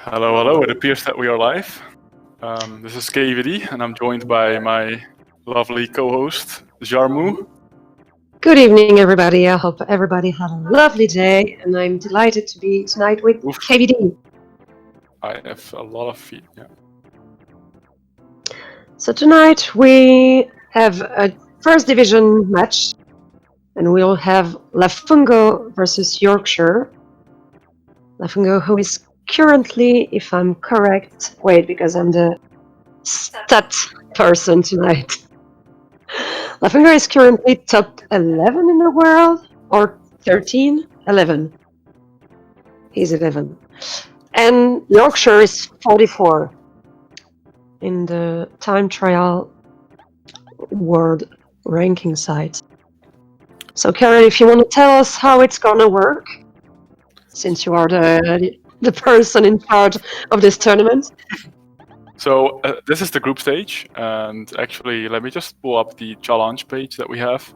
Hello, hello. It appears that we are live. This is KVD, and I'm joined by my lovely co-host, Jarmu. Good evening, everybody. I hope everybody had a lovely day, and I'm delighted to be tonight with KVD. I have a lot of feet, yeah. So tonight we have a first division match, and we'll have Lafungo versus Yorkshire. Lafungo, who is currently, if I'm correct, wait, because I'm the stat person tonight. Lafungo is currently top 11 in the world, or 13? 11. He's 11. And Yorkshire is 44 in the time trial world ranking site. So Karen, if you want to tell us how it's gonna work, since you are the person in charge of this tournament. So this is the group stage, and actually let me just pull up the challenge page that we have.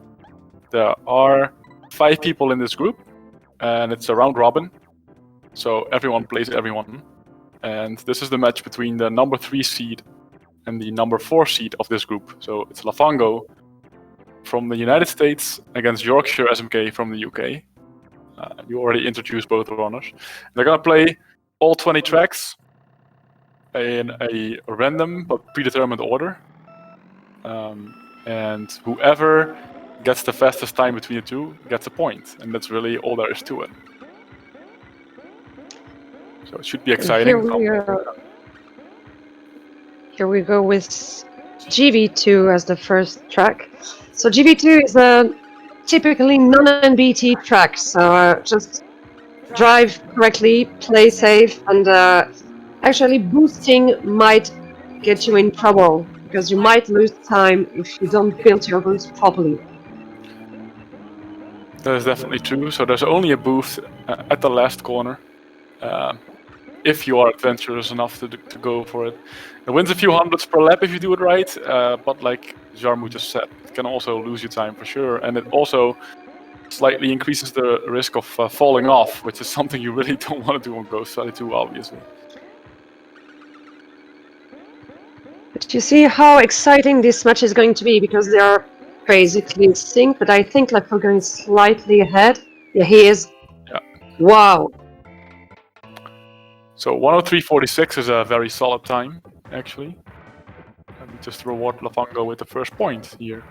There are 5 people in this group, and it's a round robin. So everyone plays everyone. And this is the match between the number 3 seed and the number 4 seed of this group. So it's Lafungo from the United States against YorkshireSMK from the UK. You already introduced both runners. They're gonna play all 20 tracks in a random but predetermined order. And whoever gets the fastest time between the two gets a point. And that's really all there is to it. So it should be exciting. Here we go with GV2 as the first track. So GV2 is a typically non-NBT track, so just drive correctly, play safe, and actually boosting might get you in trouble, because you might lose time if you don't build your boost properly. That is definitely true. So there's only a boost at the last corner. If you are adventurous enough to go for it. It wins a few hundreds per lap if you do it right, but like Jarmu just said, it can also lose you time for sure, and it also slightly increases the risk of falling off, which is something you really don't want to do on Ghost 32, obviously. But you see how exciting this match is going to be, because they are basically in sync, but I think Lafungo is slightly ahead. Yeah, he is. Yeah. Wow. So 103.46 is a very solid time, actually. Let me just reward Lafungo with the first point here.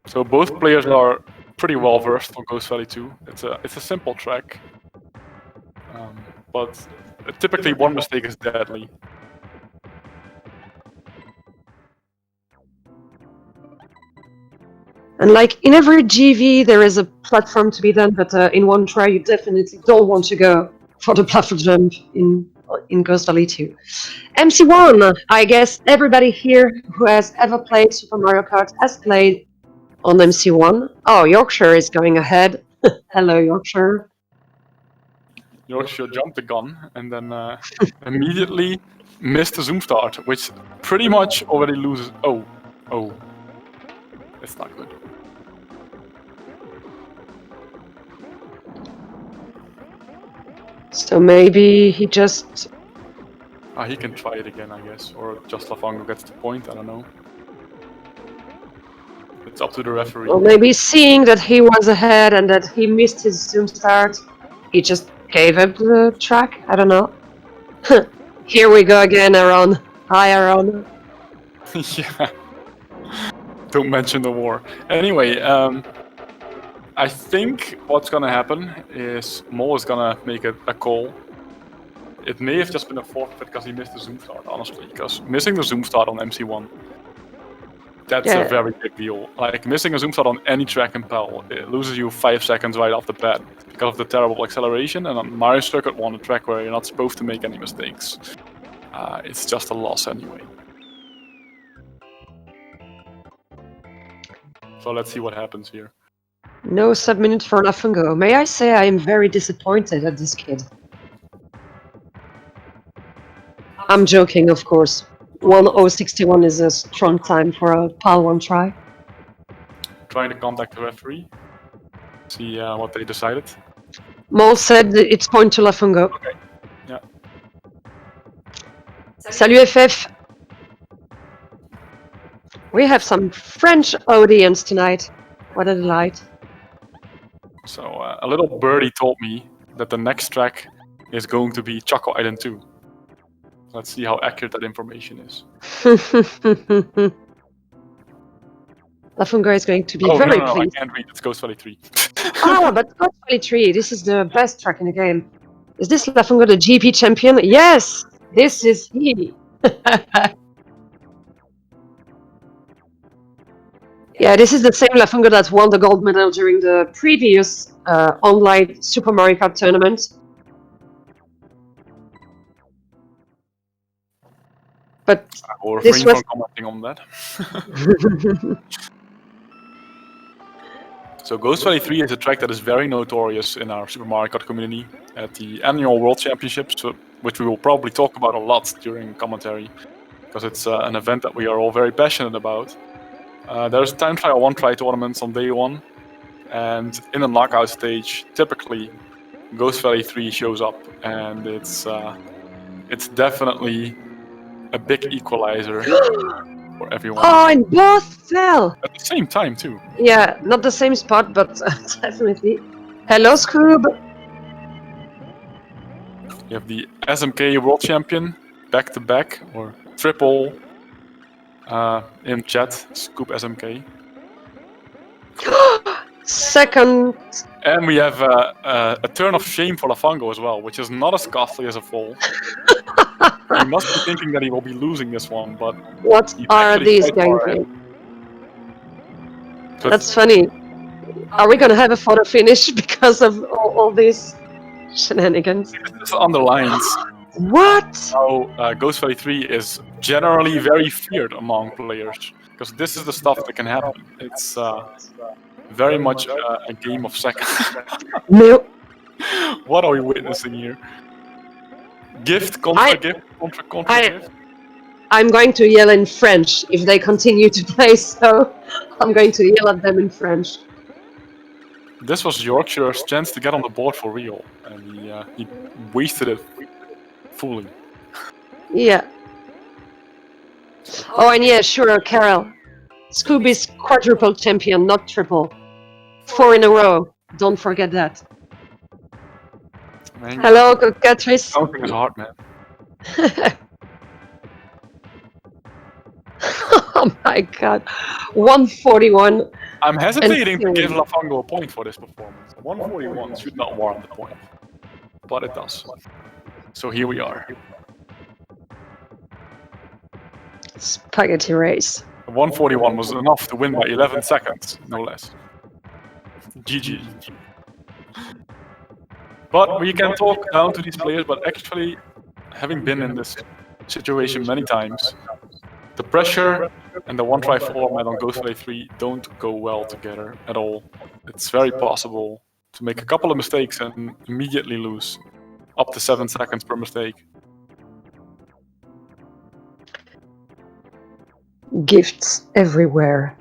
So both players are pretty well versed on Ghost Valley 2. It's a simple track, but typically one mistake is deadly. And like in every GV, there is a platform to be done, but in one try, you definitely don't want to go for the platform jump in Ghost Valley 2. MC1, I guess everybody here who has ever played Super Mario Kart has played on MC1. Oh, Yorkshire is going ahead. Hello, Yorkshire. Yorkshire jumped the gun and then immediately missed the zoom start, which pretty much already loses. Oh, it's not good. So maybe he just... he can try it again, I guess, or just Lafungo gets the point, I don't know. It's up to the referee. Or maybe seeing that he was ahead and that he missed his zoom start, he just gave up the track, I don't know. Here we go again, Aaron. Hi, Aaron. Yeah. Don't mention the war. Anyway, I think what's gonna happen is Mo is gonna make a call. It may have just been a forfeit because he missed the zoom start, honestly, because missing the zoom start on MC1, that's a very big deal. Like, missing a zoom start on any track in PAL, it loses you 5 seconds right off the bat because of the terrible acceleration, and on Mario Circuit 1, a track where you're not supposed to make any mistakes, it's just a loss anyway. So let's see what happens here. No sub-minute for Lafungo. May I say I am very disappointed at this kid. I'm joking, of course. 1061 is a strong time for a PAL 1 try. Trying to contact the referee. See what they decided. Mole said that it's point to Lafungo. Okay. Yeah. Salut FF. We have some French audience tonight. What a delight. So a little birdie told me that the next track is going to be Choco Island 2. Let's see how accurate that information is. Lafungo is going to be Oh, very no, pleased. I can't read. It's Ghost Valley 3. Oh, but Ghost Valley 3, this is the best track in the game. Is this Lafungo the GP champion? Yes, this is he. Yeah, this is the same Lafungo that won the gold medal during the previous online Super Mario Kart tournament. But I will this refrain was... from commenting on that. So Ghost Valley 3 is a track that is very notorious in our Super Mario Kart community at the annual World Championships, which we will probably talk about a lot during commentary, because it's an event that we are all very passionate about. There's time trial 1-try tournaments on day 1, and in the knockout stage, typically Ghost Valley 3 shows up, and it's definitely a big equalizer for everyone. Oh, and both fell! At the same time, too. Yeah, not the same spot, but definitely. Hello, Scoob! You have the SMK World Champion, back-to-back, or triple, in chat, Scoop SMK. Second. And we have a turn of shame for Lafungo as well, which is not as costly as a fall. He must be thinking that he will be losing this one, but... What are these going to be? That's funny. Are we gonna have a photo finish because of all these shenanigans? This underlines what? how Ghost Valley 3 is generally very feared among players, because this is the stuff that can happen. It's very much a game of seconds. No. What are we witnessing here? Gift contra gift contra gift. I'm going to yell in French if they continue to play, so I'm going to yell at them in French. This was Yorkshire's chance to get on the board for real, and he wasted it fully. Yeah. Oh, and yeah, sure, Carol. Scoob is quadruple champion, not triple. 4 in a row. Don't forget that. Man, hello, Catrice. Counting is hard, man. Oh my god. 141. I'm hesitating to give Lafungo a point for this performance. 141 should not warrant the point, but it does. So here we are. Spaghetti race. 141 was enough to win by 11 seconds, no less. GG. But we can talk down to these players, but actually, having been in this situation many times, the pressure and the 1-try format on Ghost Valley 3 don't go well together at all. It's very possible to make a couple of mistakes and immediately lose, up to 7 seconds per mistake. Gifts everywhere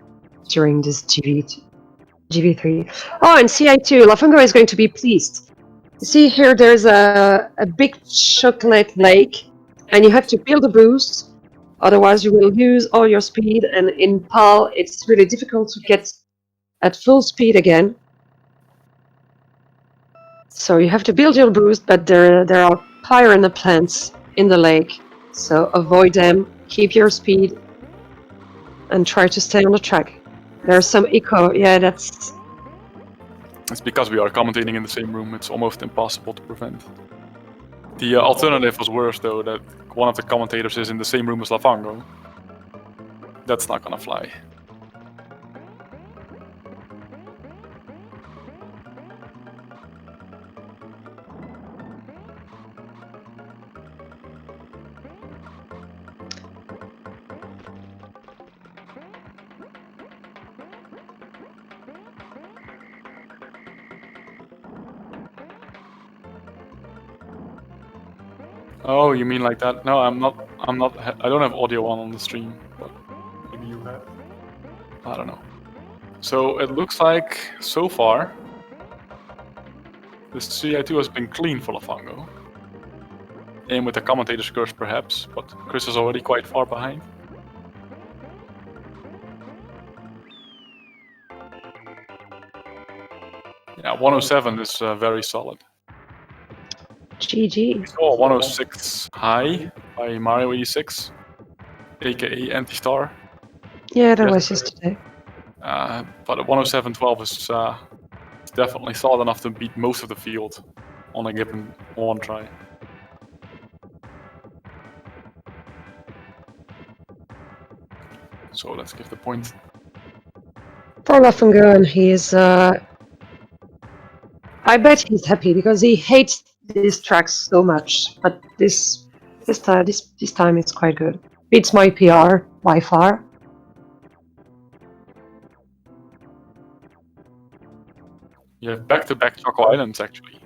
during this GV3. Oh, and CI2, Lafungo is going to be pleased. You see here, there's a big chocolate lake, and you have to build a boost, otherwise you will lose all your speed, and in PAL it's really difficult to get at full speed again. So you have to build your boost, but there are piranha plants in the lake, so avoid them, keep your speed, and try to stay on the track. There's some echo, yeah, that's... It's because we are commentating in the same room, it's almost impossible to prevent. The alternative was worse though, that one of the commentators is in the same room as Lafungo. That's not gonna fly. Oh, you mean like that? No, I'm not. I don't have audio on the stream, but maybe you have. I don't know. So it looks like so far This CI2 has been clean for Lafungo. Aim with the commentator's curse perhaps, but Chris is already quite far behind. Yeah, 107 is very solid. GG. We saw 106 high by Mario 86, aka Anti-Star. Yeah, that was yesterday. But a 107.12 is definitely solid enough to beat most of the field on a given one try. So let's give the point. For Lafungo, and he's I bet he's happy because he hates these tracks so much. But this time it's quite good. Beats my PR by far. You have back-to-back Choco Islands actually.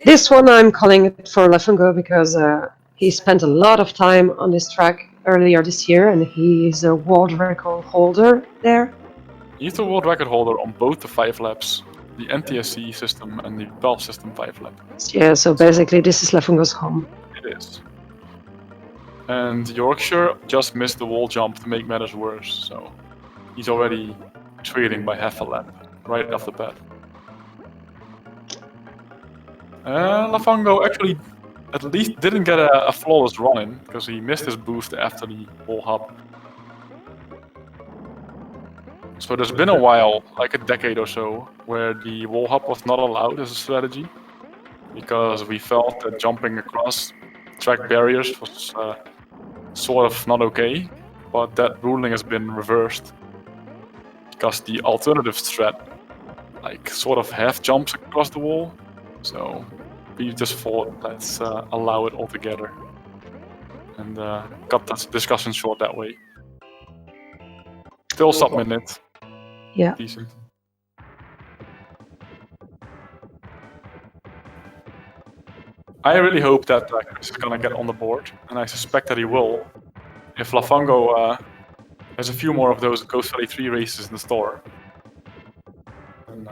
This one I'm calling it for Lafungo because he spent a lot of time on this track earlier this year, and he is a world record holder there. He's the world record holder on both the 5 laps, the NTSC system and the Valve system 5 lap. Yeah, so basically this is Lafungo's home. It is. And Yorkshire just missed the wall jump to make matters worse, so he's already trailing by half a lap right off the bat. Lafungo actually at least didn't get a flawless run in because he missed his boost after the wall hop. So there's been a while, like a decade or so, where the wall hop was not allowed as a strategy because we felt that jumping across track barriers was sort of not okay, but that ruling has been reversed because the alternative strat, like sort of half jumps across the wall, so we just thought let's allow it altogether and cut that discussion short that way. Still sub-minute. Yeah. Decent. I really hope that Chris is gonna get on the board, and I suspect that he will. If Lafungo has a few more of those Ghost Valley 3 races in the store, then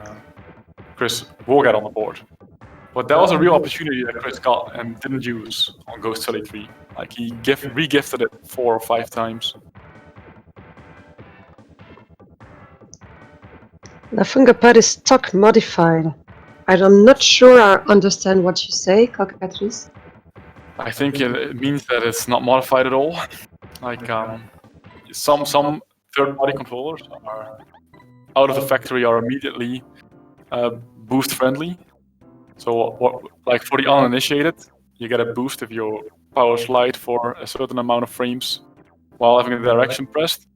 Chris will get on the board. But that was a real opportunity that Chris got and didn't use on Ghost Valley 3. Like he re-gifted it 4 or 5 times. Lafungo pad is stock modified. I'm not sure I understand what you say, Cockatrice. I think it means that it's not modified at all. Like some third-party controllers are out of the factory are immediately boost friendly. So like for the uninitiated, you get a boost if you power slide for a certain amount of frames while having the direction pressed.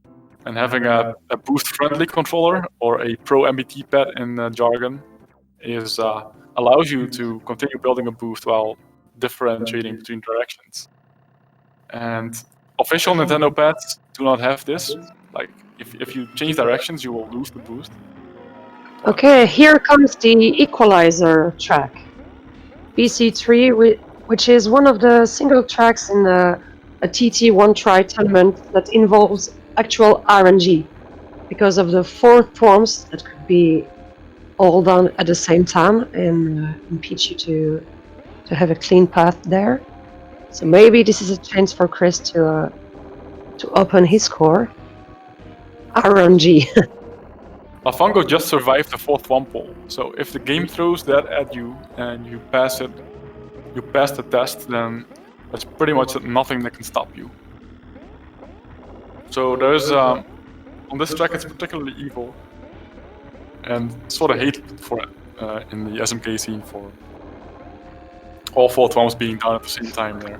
And having a boost-friendly controller or a pro MBT pad in jargon is allows you to continue building a boost while differentiating between directions. And official Nintendo pads do not have this. Like if you change directions, you will lose the boost. Okay, here comes the equalizer track. BC3, which is one of the single tracks in a TT one try tournament that involves actual RNG because of the 4 forms that could be all done at the same time and impede you to have a clean path there. So maybe this is a chance for Chris to open his score. RNG. Lafungo just survived the 4th wumple, so if the game throws that at you and you pass it, you pass the test, then there's pretty much nothing that can stop you. So there's on this track it's particularly evil and sort of hated for it in the SMK scene for all 4 twums being done at the same time there.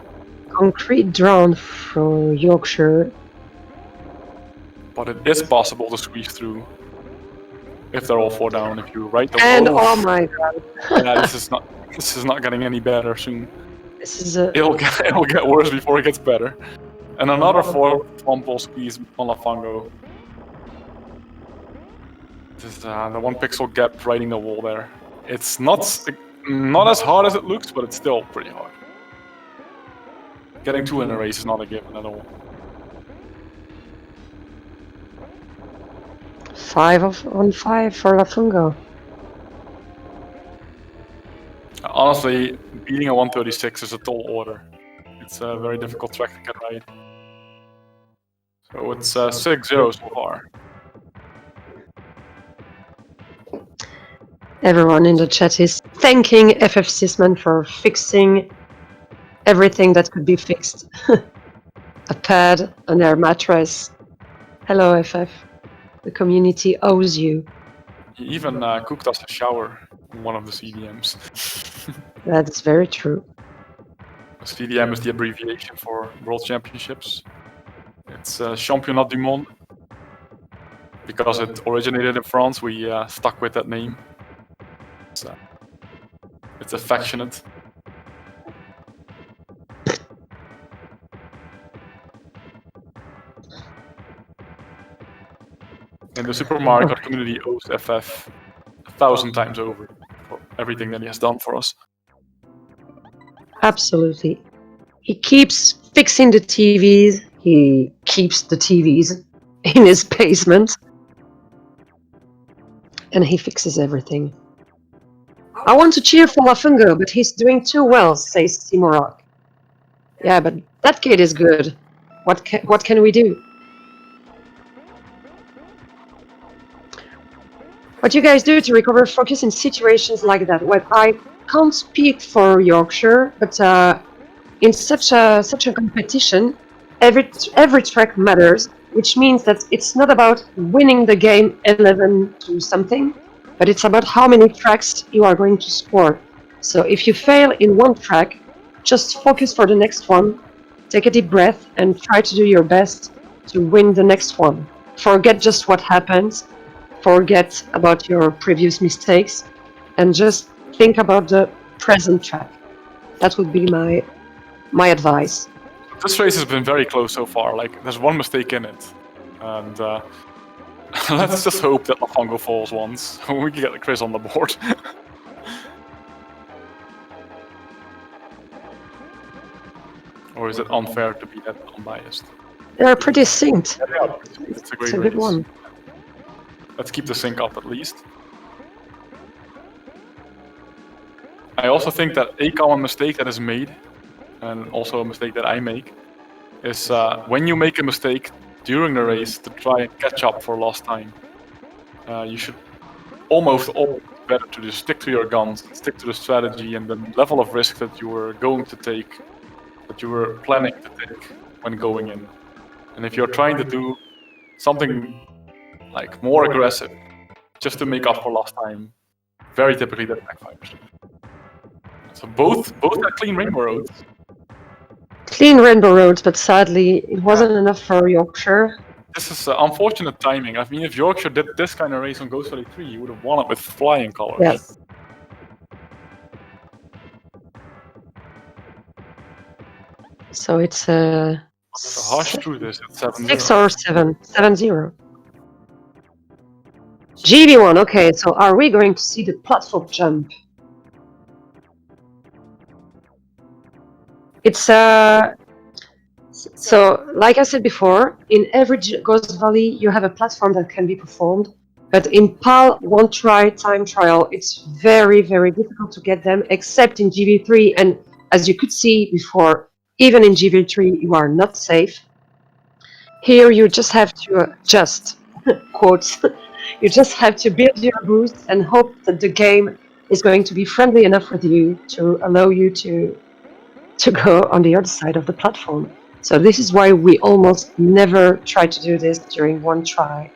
Concrete drown for Yorkshire. But it is possible to squeeze through if they're all 4 down. If you write the And oh my god! yeah, this is not getting any better soon. This is It'll get worse before it gets better. And another 4 wumple squeeze on Lafungo. This is the 1 pixel gap riding the wall there. It's not as hard as it looks, but it's still pretty hard. Getting 2 in a race is not a given at all. 5 on 5 for Lafungo. Honestly, beating a 136 is a tall order. It's a very difficult track to get right. So it's 6-0 so far. Everyone in the chat is thanking FF Sisman for fixing everything that could be fixed. A pad, an air mattress. Hello, FF. The community owes you. He even cooked us a shower in one of the CDMs. That's very true. CDM is the abbreviation for World Championships. It's Championnat du Monde. Because it originated in France, we stuck with that name. It's affectionate. And the Super Mario Kart community owes FF 1,000 times over for everything that he has done for us. Absolutely. He keeps fixing the TVs. He keeps the TVs in his basement. And he fixes everything. I want to cheer for Lafungo, but he's doing too well, says Simorok. Yeah, but that kid is good. What can we do? What you guys do to recover focus in situations like that? Well, I can't speak for Yorkshire, but in such a competition, every track matters, which means that it's not about winning the game 11 to something, but it's about how many tracks you are going to score. So if you fail in one track, just focus for the next one, take a deep breath, and try to do your best to win the next one. Forget just what happened, forget about your previous mistakes, and just think about the present track. That would be my advice. This race has been very close so far. Like, there's one mistake in it, and let's just hope that Lafungo falls once. We can get Chris on the board. Or is it unfair to be that unbiased? They're pretty synced. Yeah, it's a great It's a good race. one. Let's keep the sync up at least. I also think that a common mistake that is made, and also a mistake that I make, is when you make a mistake during the race to try and catch up for lost time. You should almost always better to just stick to your guns, stick to the strategy and the level of risk that you were going to take, that you were planning to take when going in. And if you're trying to do something like more aggressive, just to make up for lost time, very typically that backfires. So both are clean rainbow roads. Clean rainbow roads, but sadly it wasn't enough for Yorkshire. This is unfortunate timing. I mean, if Yorkshire did this kind of race on Ghost Valley 3, you would have won it with flying colors. Yes. So it's So harsh through this at 7-0. 6 or 7? 7-0. GB1, okay, so are we going to see the platform jump? It's so like I said before, in every Ghost Valley you have a platform that can be performed, but in PAL one try time trial it's very, very difficult to get them, except in GV3, and as you could see before, even in GV3 you are not safe. Here you just have to quotes, you just have to build your boost and hope that the game is going to be friendly enough with you to allow you to go on the other side of the platform. So this is why we almost never try to do this during one try.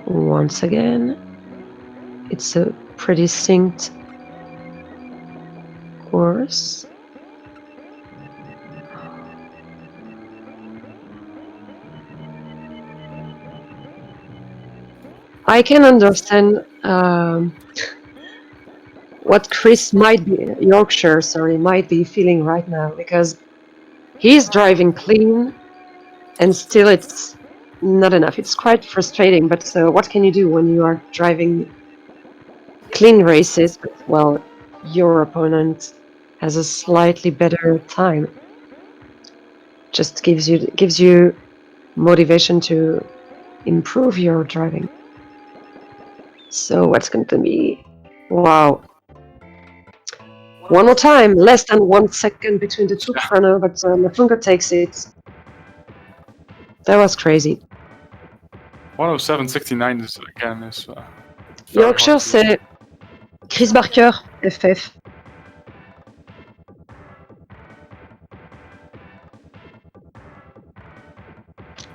Once again, it's a pretty synced course. I can understand what Chris might be, Yorkshire, sorry, might be feeling right now, because he's driving clean and still it's not enough. It's quite frustrating, but what can you do when you are driving clean races, but, well, your opponent has a slightly better time? Just gives you motivation to improve your driving. So what's going to be? Wow. One more time, less than 1 second between the two chrono, but Lafungo takes it. That was crazy. 107.69 is again is. Yorkshire, c'est Chris Barker, FF.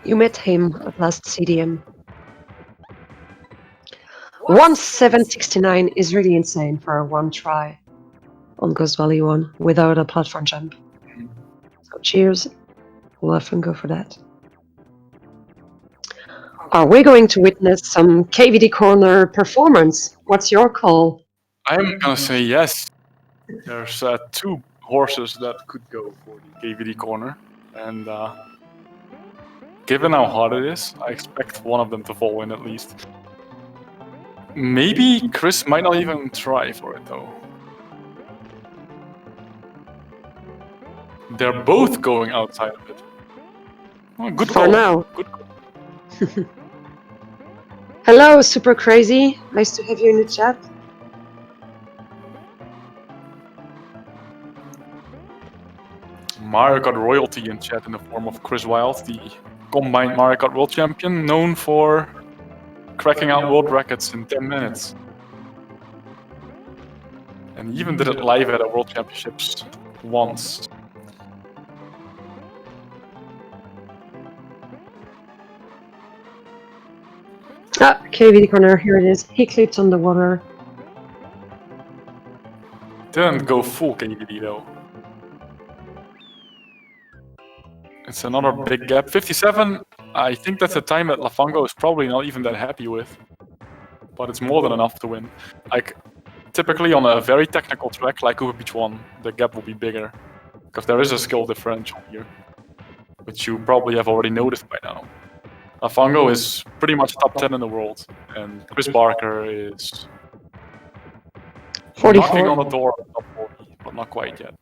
You met him at last CDM. 107.69 is really insane for a one try on Ghost Valley 1 without a platform jump. So cheers, Lafungo for that. Are we going to witness some KVD corner performance? What's your call? I'm gonna say yes. There's 2 horses that could go for the KVD corner, and given how hard it is, I expect one of them to fall in at least. Maybe Chris might not even try for it though. They're both going outside of it. Oh, good For call. now. Good call. Hello, Super Crazy. Nice to have you in the chat. Mario Kart royalty in chat in the form of Chris Wild, the combined Mario Kart world champion, known for cracking out world records in 10 minutes. And he even did it live at a world championships once. Ah, KVD corner, here it is. He clipped on the water. Didn't go full KVD though. It's another big gap. 57, I think that's a time that Lafungo is probably not even that happy with. But it's more than enough to win. Like, typically on a very technical track like Cooper Beach 1, the gap will be bigger. Because there is a skill differential here. Which you probably have already noticed by now. Lafungo is pretty much top 10 in the world. And Chris Barker is 44. knocking on the door of top 40, but not quite yet.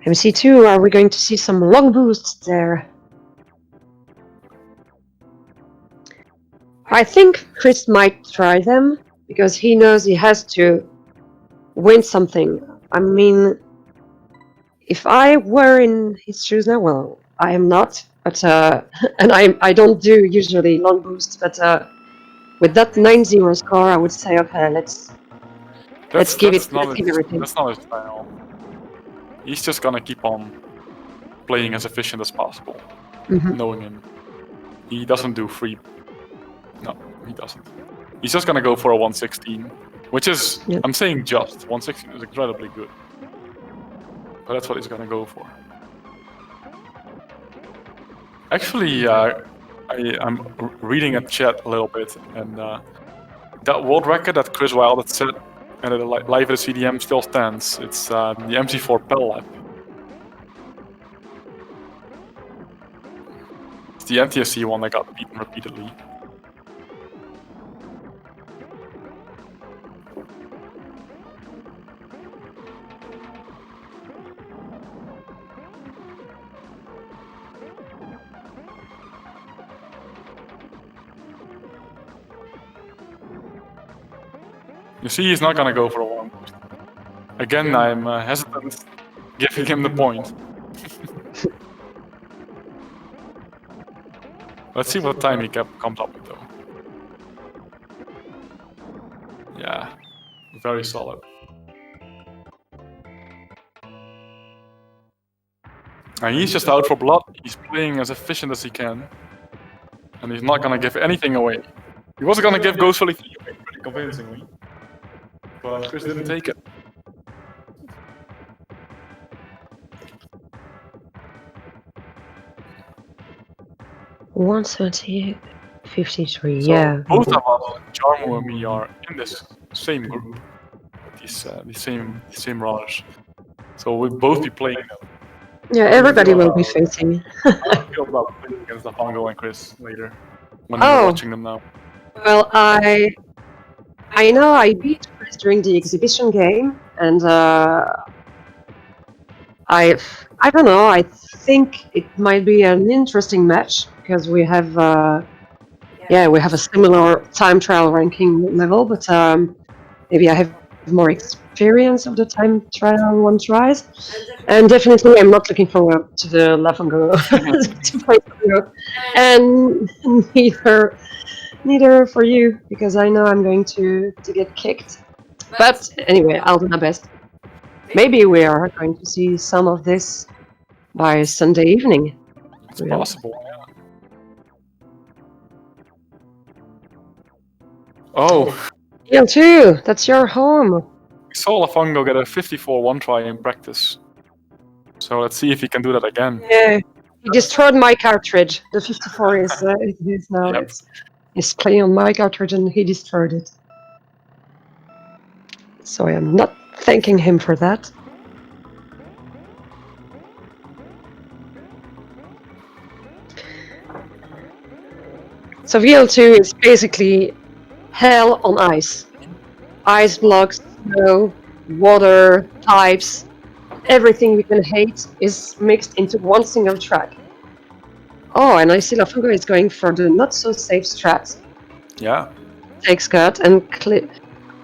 MC2, are we going to see some long boosts there? I think Chris might try them, because he knows he has to win something. I mean, if I were in his shoes now, well, I am not, but and I don't do usually long boosts, but with that 9-0 score, I would say, okay, let's give everything. That's not his style. He's just gonna keep on playing as efficient as possible, knowing him. He doesn't do free. No, he doesn't. He's just gonna go for a 116, which is, I'm saying just, 116 is incredibly good. But that's what he's gonna go for. Actually, I'm reading a chat a little bit, and that world record that Chris Wild had set and live at the CDM still stands. It's the MC4 pedal lap. It's the NTSC one that got beaten repeatedly. You see, he's not gonna go for a long boost. Again, I'm hesitant giving him the point. Let's see what time he comes up with, though. Yeah, very solid. And he's just out for blood. He's playing as efficient as he can. And he's not gonna give anything away. He was gonna give Ghost Valley 3 away pretty convincingly. But Chris didn't take it. $138.53, So yeah. both of us, Jarmo and me, are in this same group. These same runners. So we'll both be playing them. Yeah, everybody will be facing. How do you feel about playing against Lafungo and Chris later? When you're watching them now. Well, I know I beat Chris during the exhibition game, and I don't know. I think it might be an interesting match because we have we have a similar time trial ranking level, but maybe I have more experience of the time trial one tries. And definitely, I'm not looking forward to the Lafungo to play Lafungo, and neither for you because I know I'm going to get kicked. But anyway, I'll do my best. Maybe we are going to see some of this by Sunday evening. It's possible, yeah. Oh, EL2, that's your home. we saw Lafungo get a 54 one try in practice. So let's see if he can do that again. Yeah, he destroyed my cartridge. The 54 is it is now. Yep. It's playing on my cartridge and he destroyed it. So I am not thanking him for that. So VL2 is basically hell on ice. Ice blocks, snow, water, pipes, everything we can hate is mixed into one single track. Oh, and I see Lafungo is going for the not so safe strat. Yeah. Takes Kart and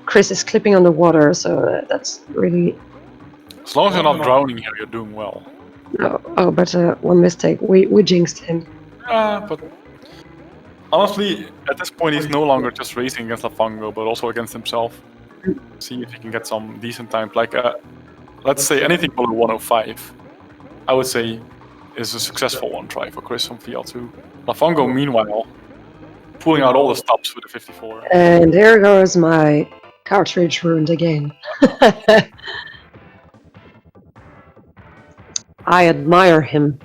Chris is clipping on the water, so that's really... As long as you're not drowning here, you're doing well. No. Oh, but one mistake. We jinxed him. Yeah, but honestly, at this point, he's no longer just racing against Lafungo, but also against himself. See if he can get some decent time. Like, let's say anything below 105, I would say is a successful one try for Chris on VL2. Lafungo, meanwhile, pulling out all the stops with the 54. And there goes my cartridge ruined again. I admire him.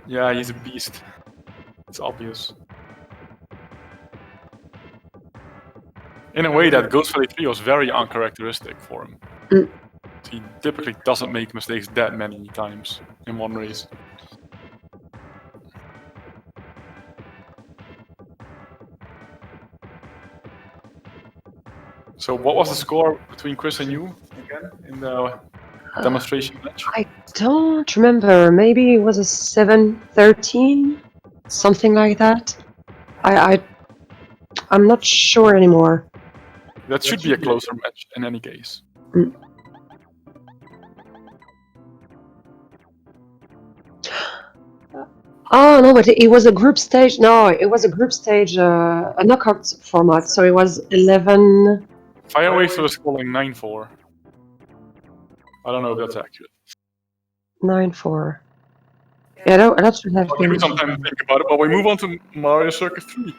Yeah, he's a beast. It's obvious. In a way, that Ghost Valley 3 was very uncharacteristic for him. Mm. He typically doesn't make mistakes that many times in one race. So what was the score between Chris and you again in the demonstration match? I don't remember. Maybe it was a 7-13, something like that. I'm not sure anymore. That should be a closer match in any case. Mm. Oh no, but it was a group stage. No, it was a group stage, a knockout format. So it was 11. Fireways was scoring 9-4. I don't know if that's accurate. 9-4. Yeah, that should have I'll give been. me some time to think about it, but we move on to Mario Circuit 3.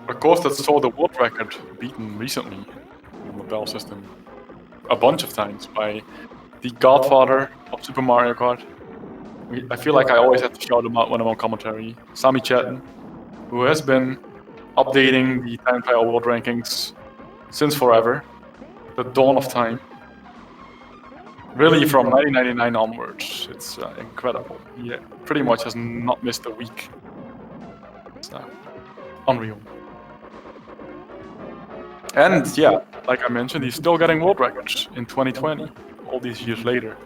A course that saw the world record beaten recently on the Bell system a bunch of times by the godfather of Super Mario Kart. I feel like I always have to shout him out when I'm on commentary. Sami Chatton, who has been updating the time trial world rankings since forever, the dawn of time. Really, from 1999 onwards, it's incredible. He pretty much has not missed a week. It's unreal. And yeah, like I mentioned, he's still getting world records in 2020, all these years later.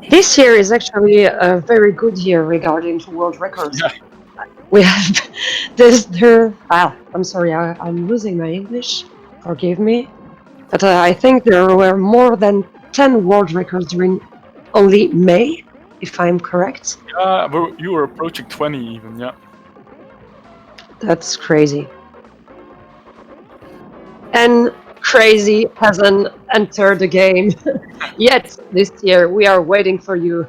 This year is actually a very good year regarding to world records. Yeah. We have this. I'm sorry, I'm losing my English. Forgive me, but I think there were more than 10 world records during only May, if I'm correct. Yeah, you were approaching 20 even, yeah. That's crazy. And crazy hasn't entered the game yet this year. We are waiting for you,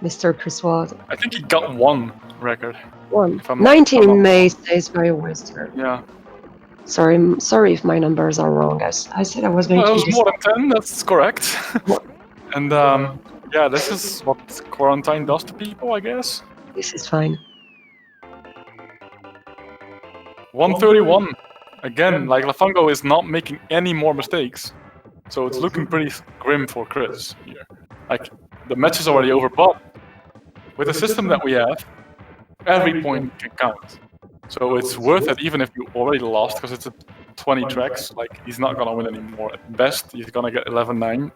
Mr. Chris Ward. I think he got one record. One. If I'm 19 May stays by Western. Yeah. Sorry if my numbers are wrong. I said I was going Well, to it was more than 10, that's correct. And yeah, this is what quarantine does to people, I guess. This is fine. 131. Again, like Lafungo is not making any more mistakes. So it's looking pretty grim for Chris here. Like, the match is already over, but with the system that we have, every point can count. So it's worth it even if you already lost, because it's a 20 tracks, like he's not gonna win anymore. At best, he's gonna get 11-9,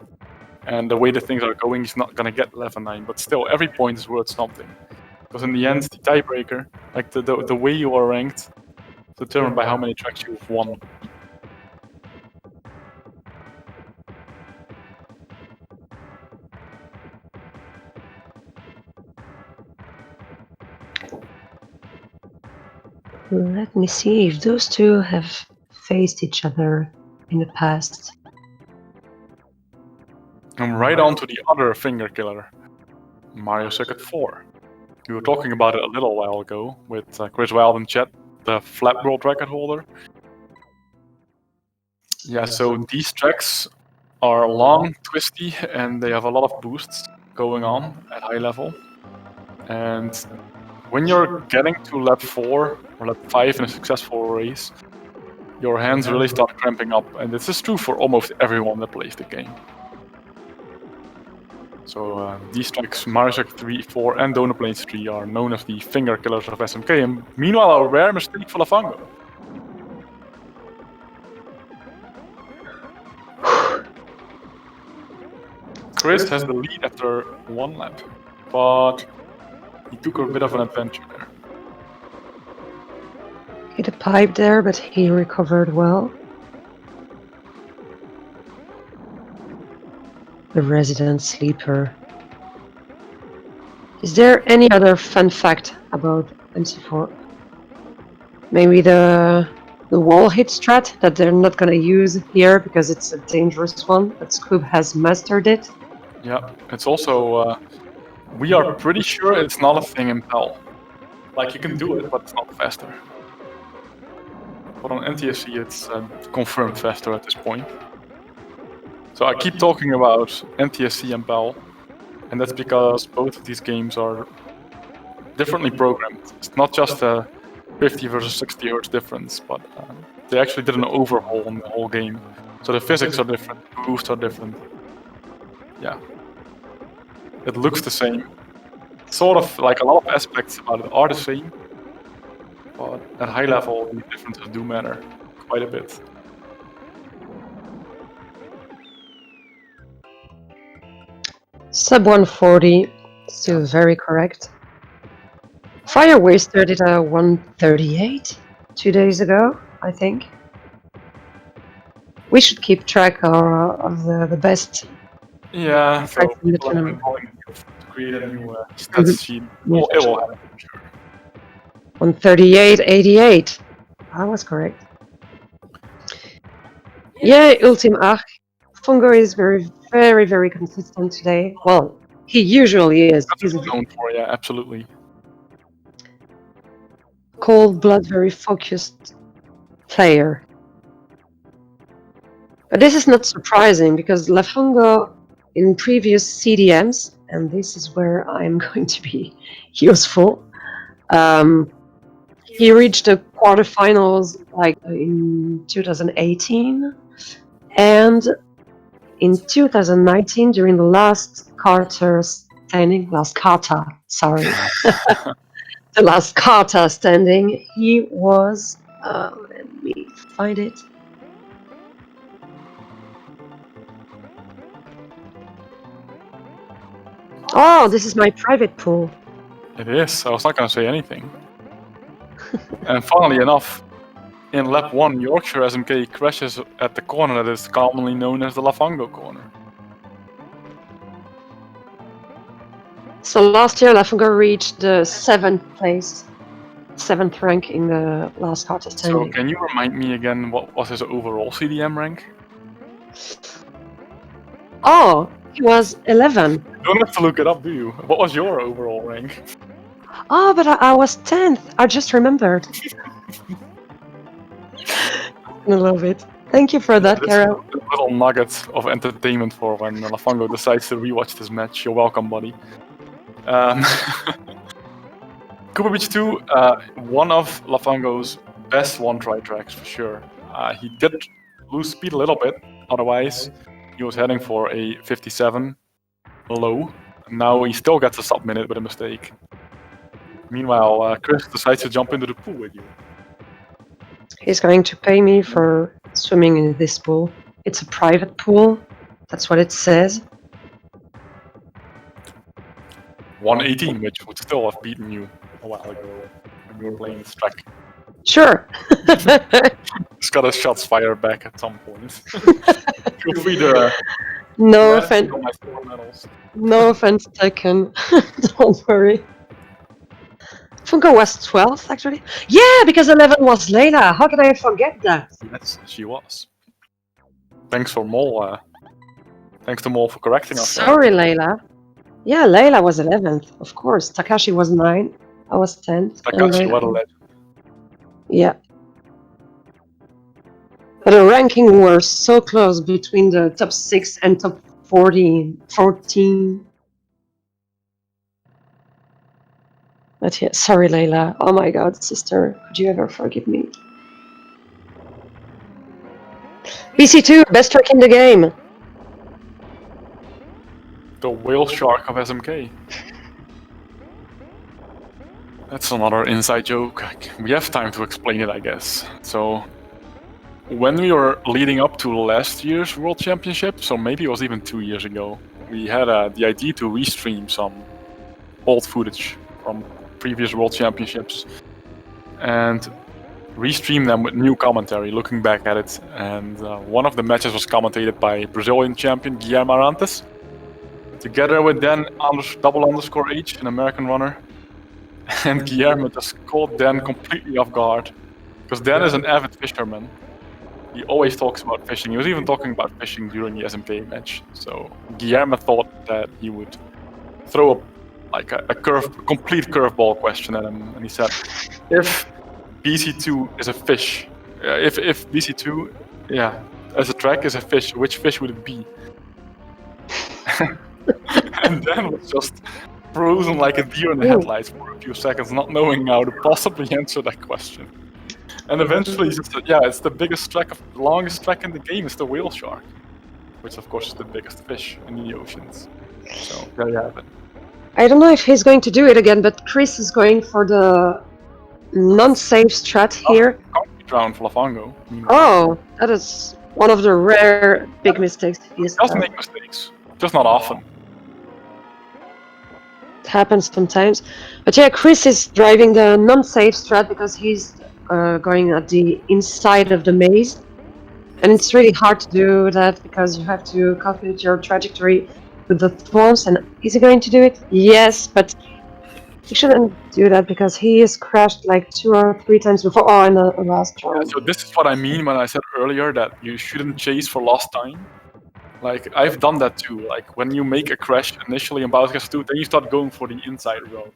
and the way that things are going, he's not gonna get 11-9. But still, every point is worth something, because in the end, the tiebreaker, like the way you are ranked, is determined by how many tracks you've won. Let me see if those two have faced each other in the past. And right on to the other finger killer, Mario Circuit 4. We were talking about it a little while ago with Chris Wild and Chet, the flat world record holder. Yeah, so these tracks are long, twisty, and they have a lot of boosts going on at high level. And when you're getting to lap 4 or lap 5 in a successful race, your hands really start cramping up, and this is true for almost everyone that plays the game. So these tracks, Mario Circuit 3, 4, and Donut Plains 3 are known as the finger killers of SMK, and meanwhile a rare mistake for Lafungo. Chris has the lead after 1 lap, but he took a bit of an adventure there. Hit a pipe there, but he recovered well. The resident sleeper. Is there any other fun fact about MC4? Maybe the wall hit strat that they're not gonna use here because it's a dangerous one, but Scoob has mastered it. Yeah, it's also, we are pretty sure it's not a thing in PAL. Like, you can do it, but it's not faster. But on NTSC, it's confirmed faster at this point. So I keep talking about NTSC and PAL, and that's because both of these games are differently programmed. It's not just a 50 versus 60 Hz difference, but they actually did an overhaul on the whole game. So the physics are different, the boosts are different. Yeah. It looks the same. Sort of like a lot of aspects about it are the same, but at high level, the differences do matter quite a bit. Sub 140, still very correct. Fire Waster did a 138 2 days ago, I think. We should keep track of the best. Yeah, so in the people have been tournament. calling to create a new stats sheet. Well, it will happen, for sure. 138.88. I was correct. Yeah, Ultim Arc. Fungo is very consistent today. Well, he usually is. That's He's what a he's known for, yeah, absolutely. cold-blood, very focused player. But this is not surprising because Lafungo in previous CDMs, and this is where I'm going to be useful, he reached the quarterfinals like in 2018, and in 2019 during the last Kata, sorry, the last Kata standing, he was, let me find it. Oh, this is my private pool. It is, I was not going to say anything. And funnily enough, in lap 1, YorkshireSMK crashes at the corner that is commonly known as the Lafungo corner. So last year, Lafungo reached the 7th rank in the last Kata So standing. can you remind me again what was his overall CDM rank? Oh, he was 11. You don't have to look it up, do you? What was your overall rank? Oh, but I was 10th. I just remembered. I love it. Thank you for that, This Carol. little nugget of entertainment for when Lafungo decides to rewatch this match. You're welcome, buddy. Cooper Beach 2, one of Lafungo's best one-try tracks for sure. He did lose speed a little bit, otherwise he was heading for a 57 low. Now he still gets a sub-minute with a mistake. Meanwhile, Chris decides to jump into the pool with you. He's going to pay me for swimming in this pool. It's a private pool. That's what it says. 118, which would still have beaten you a while ago when you were playing this track. Sure. Just got his shots fired back at some point. Feel free to No rest offense. on my silver medals. No offense taken. Don't worry. Funko was 12th, actually. Yeah, because 11 was Layla. How could I forget that? Yes, she was. Thanks to Mol for correcting us. Sorry, Layla. Yeah, Layla was 11th, of course. Takashi was 9. I was 10th. and Takashi, Layla- what a legend. Yeah. But the ranking were so close between the top 6 and top 14. But yeah, sorry, Layla. Oh my god, sister. Could you ever forgive me? BC2, best track in the game. The whale shark of SMK. That's another inside joke. We have time to explain it, I guess. So, when we were leading up to last year's World Championship, so maybe it was even 2 years ago, we had the idea to restream some old footage from previous World Championships and restream them with new commentary, looking back at it. And one of the matches was commentated by Brazilian champion Guilherme Arantes, together with Dan _H, an American runner. And Guilherme just caught Dan completely off guard, because Dan is an avid fisherman. He always talks about fishing. He was even talking about fishing during the SMK match. So Guilherme thought that he would throw a complete curveball question at him, and he said, "If BC2 is a fish, if BC2, as a track is a fish, which fish would it be?" And Dan was just frozen like a deer in the headlights for a few seconds, not knowing how to possibly answer that question. And eventually he just said, "Yeah, it's the longest track in the game is the whale shark," which of course is the biggest fish in the oceans. So there you have it. I don't know if he's going to do it again, but Chris is going for the non-safe strat here. Concrete round for Lafungo. Oh, that is one of the rare big mistakes he's He does done. make mistakes, just not often. It happens sometimes. But yeah, Chris is driving the non-safe strat because he's going at the inside of the maze. And it's really hard to do that because you have to calculate your trajectory with the thorns. And is he going to do it? Yes, but he shouldn't do that because he has crashed like 2 or 3 times before. Oh, in the last Yeah, round. so this is what I mean when I said earlier that you shouldn't chase for lost time. Like, I've done that too. Like, when you make a crash initially in Bowser's 2, then you start going for the inside route,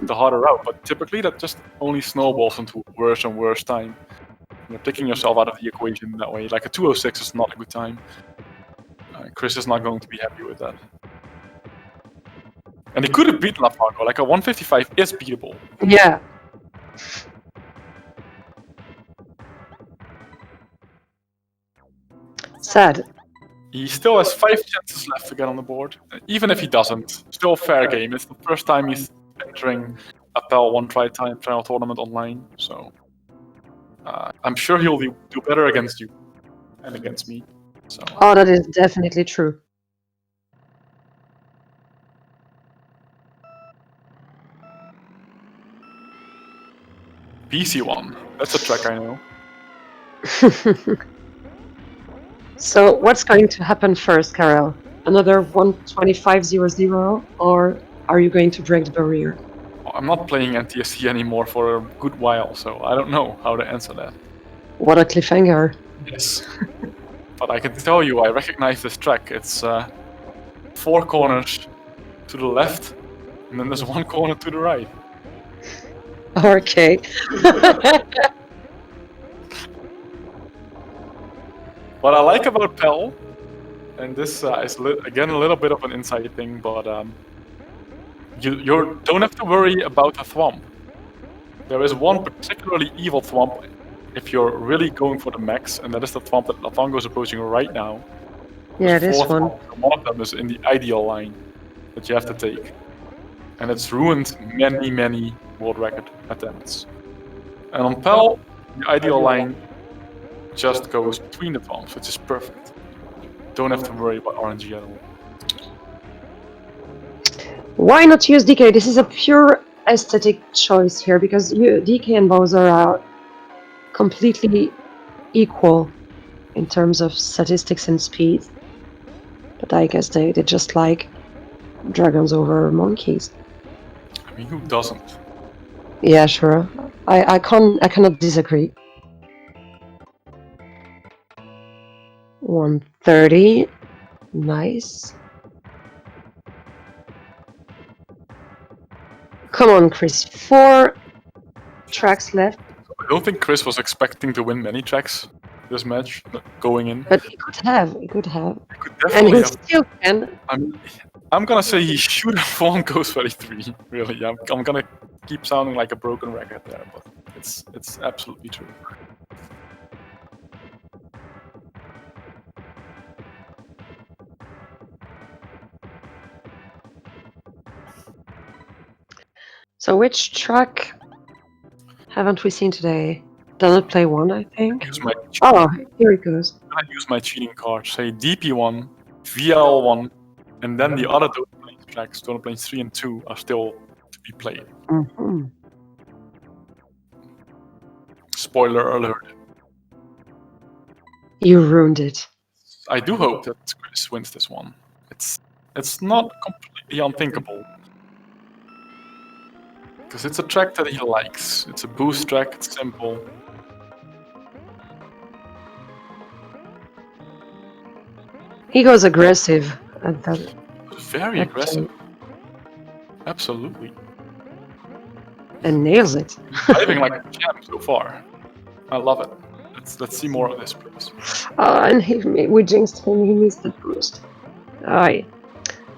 the harder route. But typically that just only snowballs into worse and worse time. You're taking yourself out of the equation that way. Like, a 206 is not a good time. Chris is not going to be happy with that. And he could have beaten Lafungo. Like, a 155 is beatable. Yeah. Sad. He still has 5 chances left to get on the board. Even if he doesn't, still fair game. It's the first time he's entering a PAL one try trial tournament online, so I'm sure he'll do better against you and against me. So. Oh, that is definitely true. BC1, that's a track I know. So what's going to happen first, Karel? Another 125.00, or are you going to break the barrier? I'm not playing NTSC anymore for a good while, so I don't know how to answer that. What a cliffhanger. Yes. But I can tell you, I recognize this track. It's 4 corners to the left, and then there's 1 corner to the right. Okay. What I like about PAL, and this is again a little bit of an inside thing, but you don't have to worry about a thwomp. There is one particularly evil thwomp if you're really going for the max, and that is the thwomp that Lafungo is approaching right now. Yeah, There's this 4 one. thwomps, and one of them is in the ideal line that you have to take. And it's ruined many world record attempts. And on PAL, The ideal line just goes between the palms, which is perfect. Don't have to worry about RNG at all. Why not use DK? This is a pure aesthetic choice here because DK and Bowser are completely equal in terms of statistics and speed. But I guess they just like dragons over monkeys. I mean, who doesn't? Yeah, sure. I cannot disagree. 130. Nice. Come on, Chris. 4 tracks left. I don't think Chris was expecting to win many tracks this match going in. But he could have. He could have. He could And definitely he have. still can. I'm gonna say he should have won Ghost Valley 3. Really, I'm gonna keep sounding like a broken record there, but it's absolutely true. So which track haven't we seen today? Donut Play 1, I think. Oh, here it goes. I use my cheating card. Say DP1, VL1, and then the other Donut Plains tracks, Donut Plains 3 and 2, are still to be played. Mm-hmm. Spoiler alert. You ruined it. I do hope that Chris wins this one. It's not completely unthinkable. Because it's a track that he likes. It's a boost track, it's simple. He goes aggressive at that. Very aggressive. Absolutely. And nails it. Driving like a champ so far. I love it. Let's see more of this, please. And we jinxed him, he missed the boost. Aye.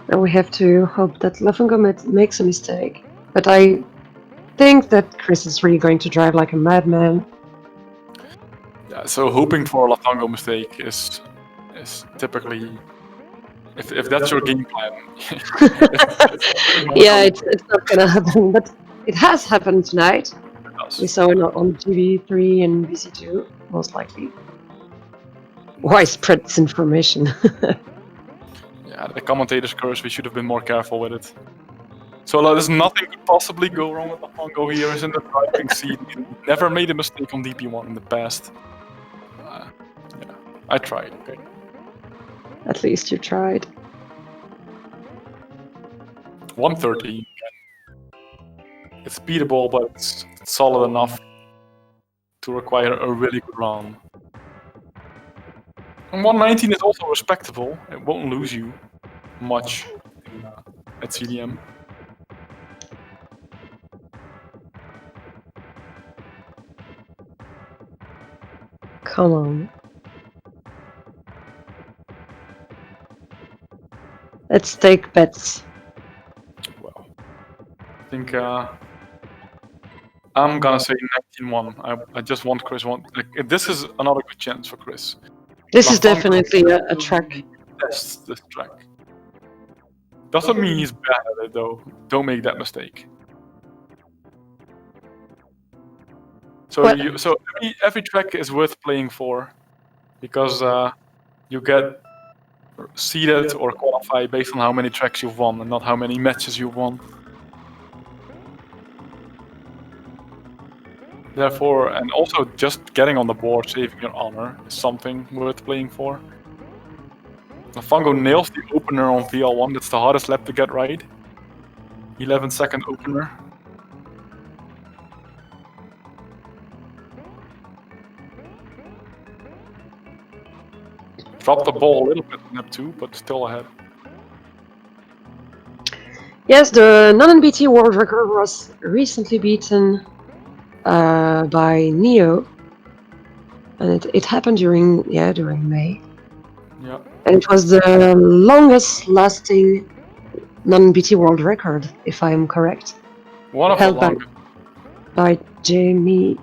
Now we have to hope that Lafungo makes a mistake. But I think that Chris is really going to drive like a madman. Yeah, so hoping for a Lafungo mistake is typically, if that's your game plan. Yeah, it's not gonna happen, but it has happened tonight. We saw it on GB3 and BC2, most likely. Why spread this information? Yeah, the commentator's curse, we should have been more careful with it. So there's nothing could possibly go wrong with Lafungo here. He's in the driving seat. He never made a mistake on DP1 in the past. Yeah, I tried, okay. At least you tried. 130. It's beatable, but it's solid enough to require a really good run. And 119 is also respectable. It won't lose you much at CDM. Come on. Let's take bets. Well, I think I'm gonna say 19-1. I just want Chris one. Like, this is another good chance for Chris. This is definitely a track. Tests this track. Doesn't mean he's bad at it though. Don't make that mistake. So every track is worth playing for, because you get seeded or qualify based on how many tracks you've won and not how many matches you've won. Therefore, and also just getting on the board, saving your honor, is something worth playing for. Lafungo nails the opener on VL1, that's the hardest lap to get right. 11-second opener. Dropped the ball a little bit in lap 2, but still ahead. Yes, the non-NBT world record was recently beaten by Neo, and it happened during May. Yeah. And it was the longest-lasting non-NBT world record, if I am correct. One of the longest. By Jamie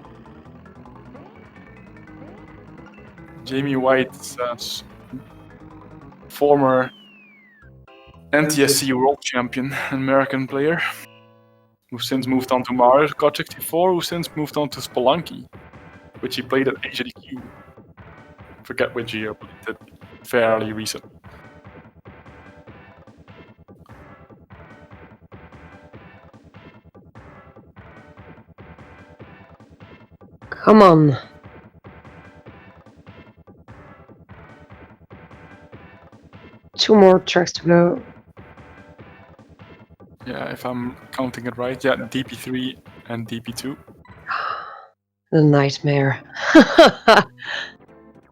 White's former NTSC world champion, American player, who since moved on to Mario Kart 64, who since moved on to Spelunky. which he played at HDQ. Forget which year, but he did fairly recent. Come on. Two more tracks to go. Yeah, if I'm counting it right, yeah, DP3 and DP2. The nightmare.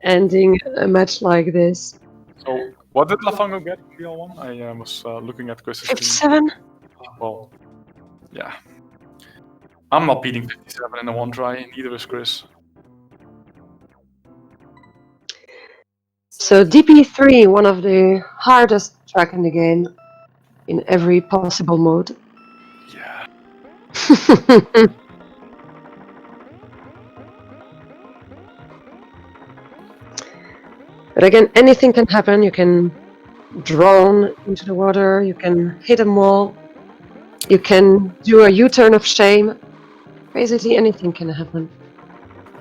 Ending a match like this. So, what did Lafungo get in the L1? I was looking at Chris's team. 57? Well, yeah. I'm not beating 57 in a one try, neither is Chris. So DP3, one of the hardest track in the game, in every possible mode. Yeah. But again, anything can happen. You can drone into the water, you can hit a wall, you can do a U-turn of shame. Basically anything can happen.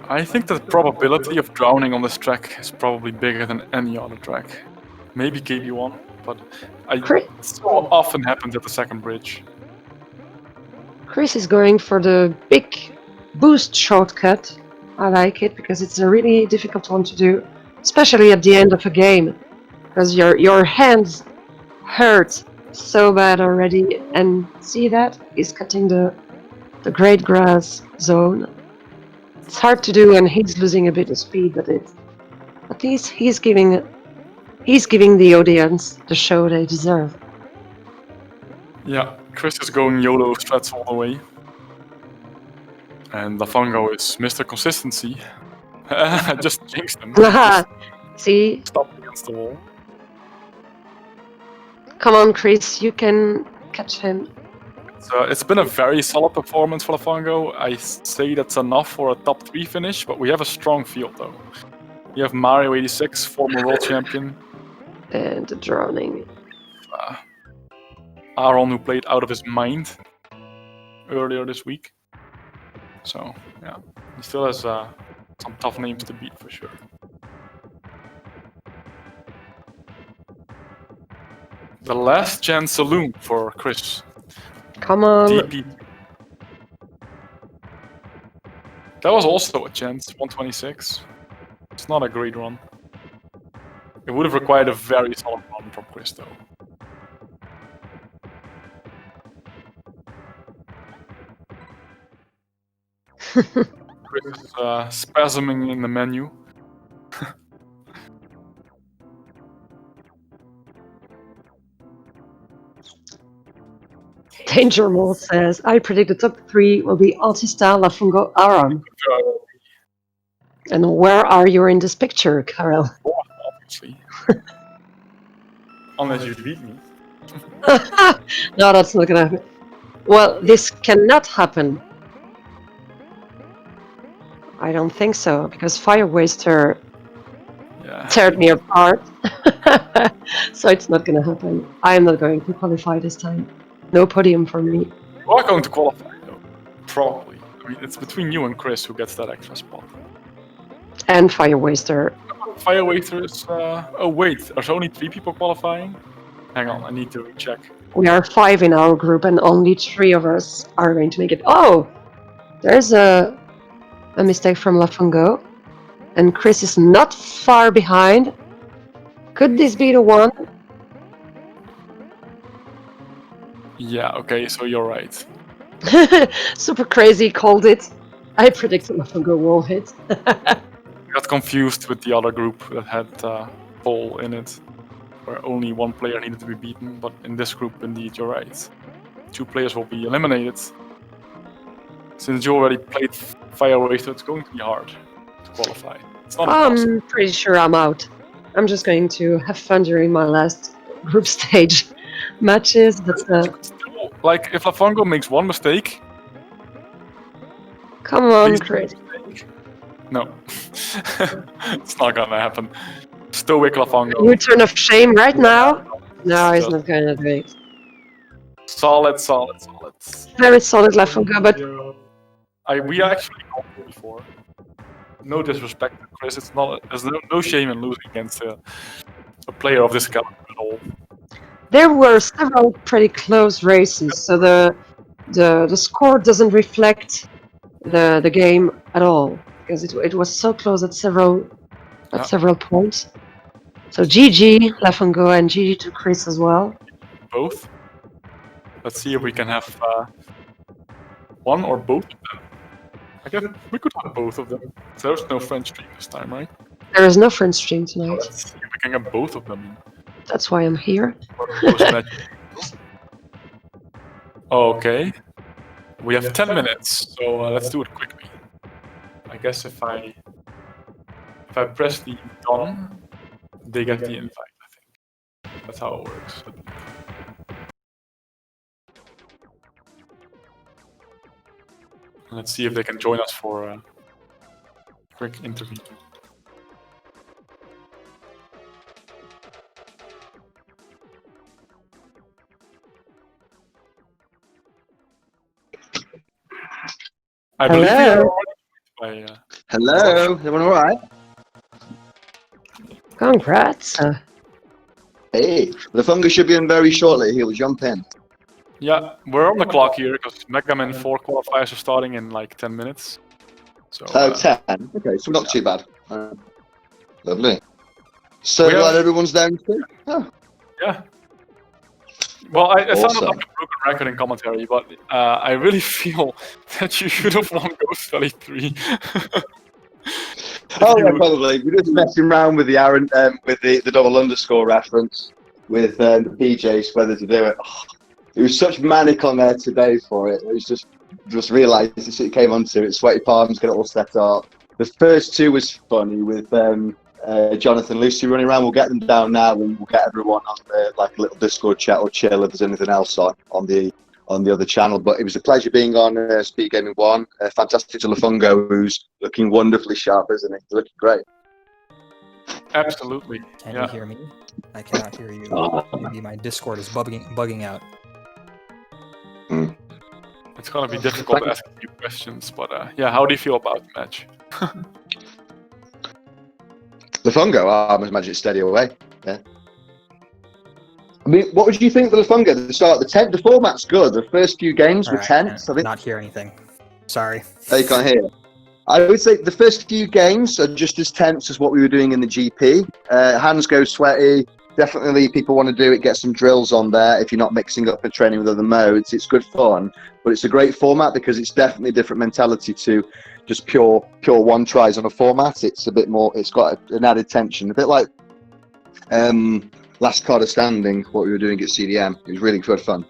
I think the probability of drowning on this track is probably bigger than any other track. Maybe KB1, but it so often happens at the second bridge. Chris is going for the big boost shortcut. I like it because it's a really difficult one to do, especially at the end of a game, because your hands hurt so bad already. And see that? He's cutting the great grass zone. It's hard to do, and he's losing a bit of speed, but at least he's giving the audience the show they deserve. Yeah, Chris is going YOLO strats all the way. And Lafungo is Mr. Consistency. I just jinxed him. See? Stop against the wall. Come on, Chris, you can catch him. It's been a very solid performance for Lafungo. I say that's enough for a top 3 finish, but we have a strong field though. We have Mario86, former world champion. And the drowning. Aaron, who played out of his mind earlier this week. So, yeah, he still has some tough names to beat for sure. The last chance saloon for Chris. Come on. DP. That was also a chance, 126. It's not a great run. It would have required a very solid run from Chris though. Chris is spasming in the menu. Danger Mole says, I predict the top 3 will be Altista, Lafungo, Aaron. And where are you in this picture, Karel? Obviously. Unless you beat me. No, that's not gonna happen. Well, this cannot happen. I don't think so, because Fire Waster teared me apart. So it's not gonna happen. I am not going to qualify this time. No podium for me. You are going to qualify though. Probably. I mean, it's between you and Chris who gets that extra spot. And Fire Waster. Fire Waster is... oh wait, there's only 3 people qualifying? Hang on, I need to recheck. We are 5 in our group and only 3 of us are going to make it. Oh! There's a mistake from Lafungo. And Chris is not far behind. Could this be the one? Yeah, okay, so you're right. Super crazy, called it. I predicted Lafungo will hit. I got confused with the other group that had Paul in it, where only 1 player needed to be beaten, but in this group, indeed, you're right. 2 players will be eliminated. Since you already played Fire Waster, it's going to be hard to qualify. It's not impossible. I'm pretty sure I'm out. I'm just going to have fun during my last group stage matches, but like, if Lafungo makes 1 mistake... Come on, Chris. No. It's not gonna happen. Stoic Lafungo. U-turn of shame right now? No, he's not gonna do it. Solid. Very solid Lafungo, but... We actually got it before. no disrespect to Chris. It's not. There's no shame in losing against a player of this caliber at all. There were several pretty close races, so the score doesn't reflect the game at all because it was so close at several points. So GG Lafungo and GG to Chris as well. Both. Let's see if we can have one or both of them. I guess we could have both of them. There's no French stream this time, right? There is no French stream tonight. Let's see if we can get both of them in. That's why I'm here. Okay. We have 10 minutes, so let's do it quickly. I guess if I press the done, they get the invite, I think. That's how it works. Let's see if they can join us for a quick interview. I believe Hello. you are already Hello, everyone all right? Congrats. Hey, Lafungo should be in very shortly. He'll jump in. Yeah, we're on the clock here because Mega Man 4 qualifiers are starting in like 10 minutes. So, 10. Okay, so not too bad. Lovely. So We have- glad everyone's down too. Oh, yeah. Well, I sounded Awesome. like a broken record in commentary, but I really feel that you should have won Ghost Valley 3. oh you yeah, would- probably. We're just messing around with the Aaron, with the double underscore reference with the PJs whether to do it. Oh, it was such manic on there today for it. It was just realised as it came onto it, sweaty palms, get it all set up. The first two was funny with Jonathan Lucy running around. We'll get them down now, and we'll get everyone on the, like a little Discord chat or chill if there's anything else on the other channel. But it was a pleasure being on SpeedGaming 1. Fantastic to Lafungo, who's looking wonderfully sharp, isn't he? He's looking great. Absolutely. Can Yeah. you hear me? I cannot hear you. Maybe my Discord is bugging out. It's gonna be difficult to ask you questions, but yeah, how do you feel about the match? Lafungo, I must imagine it's steady away. Yeah. I mean, what would you think of Lafungo at the start? The format's good. The first few games were Alright, tense. I think not hear anything. Sorry. they can't hear. I would say the first few games are just as tense as what we were doing in the GP. Hands go sweaty. Definitely, people want to do it. Get some drills on there. If you're not mixing up and training with other modes, it's good fun. But it's a great format because it's definitely a different mentality to just pure one tries on a format. It's a bit more. It's got an added tension, a bit like Last Card of Standing. What we were doing at CDM. It was really good fun.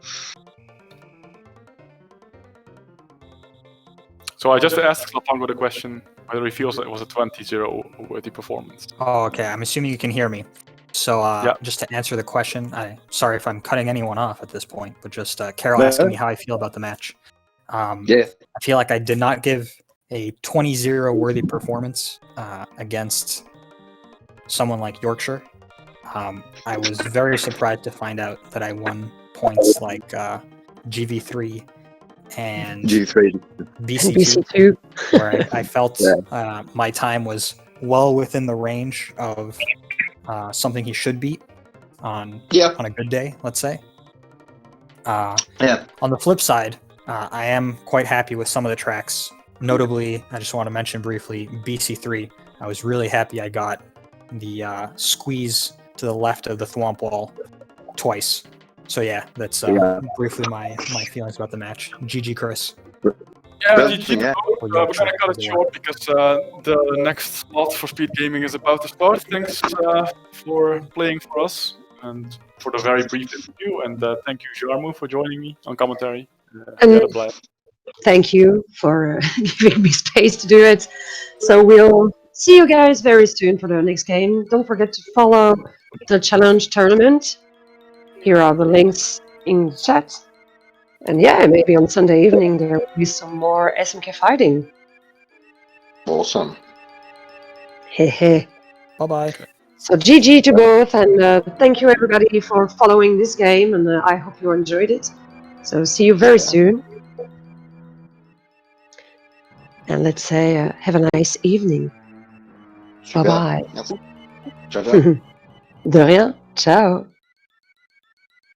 So I just asked Lafungo the question whether he feels that it was a 20-0 worthy performance. Oh, okay. I'm assuming you can hear me. So, Yeah. just to answer the question, sorry if I'm cutting anyone off at this point, but just Carol No. asking me how I feel about the match. Yeah. I feel like I did not give a 20-0 worthy performance against someone like Yorkshire. I was very surprised to find out that I won points like GV3 and G3. BC2, BC2. where I felt my time was well within the range of something he should beat on a good day, let's say. Yeah. On the flip side, I am quite happy with some of the tracks. Notably, I just want to mention briefly BC3. I was really happy I got the squeeze to the left of the thwomp wall twice. So yeah, that's briefly my feelings about the match. GG, Chris. Yeah, Good, GG. yeah. We're gonna cut it short because the next slot for Speed Gaming is about to start. Thanks for playing for us and for the very brief interview. And thank you, Jarmo, for joining me on commentary. And- We had a blast. Thank you for giving me space to do it. So we'll see you guys very soon for the next game. Don't forget to follow the challenge tournament. Here are the links in chat. And yeah, maybe on Sunday evening there will be some more SMK fighting. Awesome. Hehe. Bye-bye. So GG to both, and thank you everybody for following this game, and I hope you enjoyed it. So see you very soon. And let's say have a nice evening. Super. Bye bye. Merci. Ciao, ciao. De rien. Ciao.